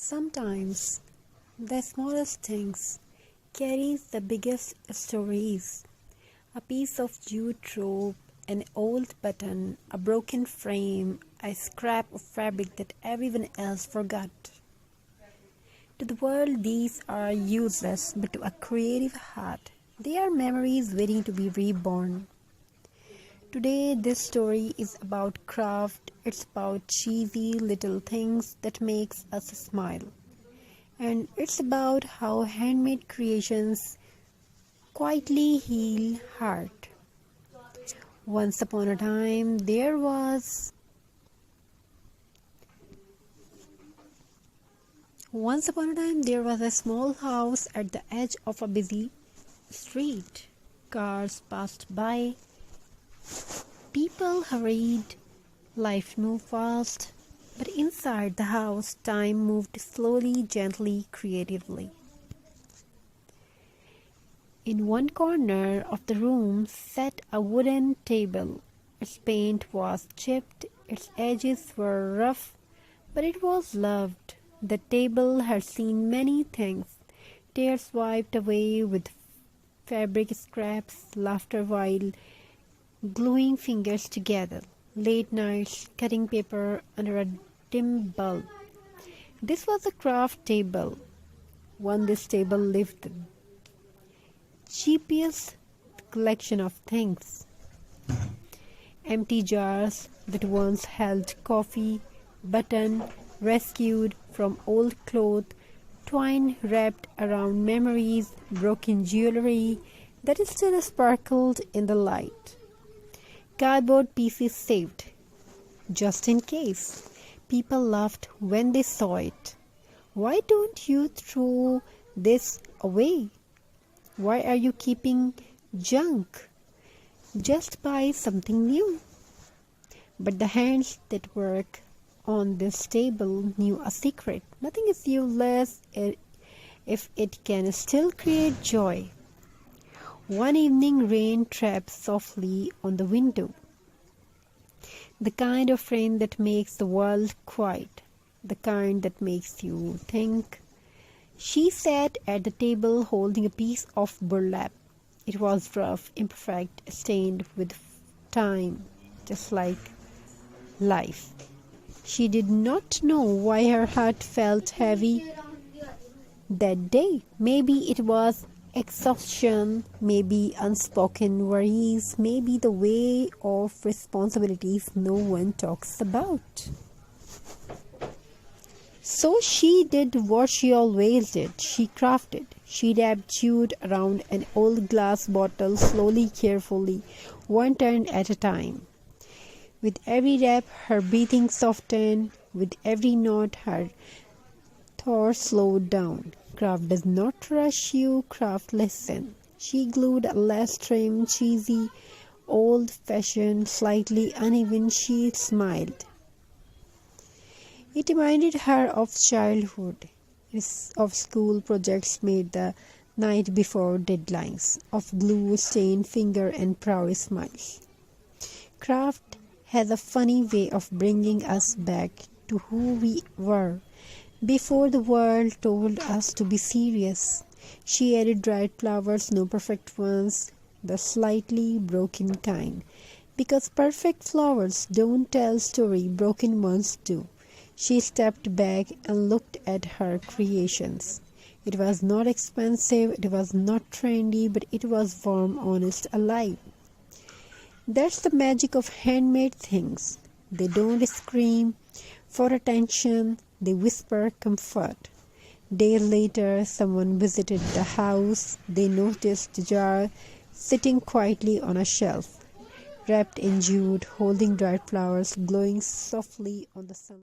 Sometimes the smallest things carries the biggest stories. A piece of jute rope, an old button, a broken frame, a scrap of fabric that everyone else forgot. To the world, these are useless, but to a creative heart, they are memories waiting to be reborn. Today, this story is about craft. It's about cheesy little things that makes us smile. And it's about how handmade creations quietly heal heart. Once upon a time, there was a small house at the edge of a busy street. Cars passed by, people hurried, life moved fast, but inside the house, time moved slowly, gently, creatively. In one corner of the room sat a wooden table. Its paint was chipped, its edges were rough, but it was loved. The table had seen many things, tears wiped away with fabric scraps, laughter while gluing fingers together, late nights cutting paper under a dim bulb. This was a craft table. On this table lived the cheapest collection of things. Empty jars that once held coffee, button rescued from old cloth, twine wrapped around memories, broken jewelry that still sparkled in the light. Cardboard pieces saved, just in case. People laughed when they saw it. Why don't you throw this away? Why are you keeping junk? Just buy something new. But the hands that work on this table knew a secret. Nothing is useless if it can still create joy. One evening, rain tapped softly on the window. The kind of rain that makes the world quiet, the kind that makes you think. She sat at the table holding a piece of burlap. It was rough, imperfect, stained with time, just like life. She did not know why her heart felt heavy that day. Maybe it was exhaustion, maybe unspoken worries, maybe the weight of responsibilities no one talks about. So she did what she always did. She crafted. She wrapped jute around an old glass bottle slowly, carefully, one turn at a time. With every wrap, her breathing softened. With every knot, her thoughts slowed down. Craft does not rush you, craft listen. She glued a less trim, cheesy, old-fashioned, slightly uneven. She smiled. It reminded her of childhood, of school projects made the night before deadlines, of glue-stained finger and proud smiles. Craft has a funny way of bringing us back to who we were before the world told us to be serious. She added dried flowers, no perfect ones, the slightly broken kind. Because perfect flowers don't tell story, broken ones do. She stepped back and looked at her creations. It was not expensive, it was not trendy, but it was warm, honest, alive. That's the magic of handmade things. They don't scream for attention, they whisper comfort. Days later, someone visited the house. They noticed the jar sitting quietly on a shelf, wrapped in jute, holding dried flowers, glowing softly on the sun.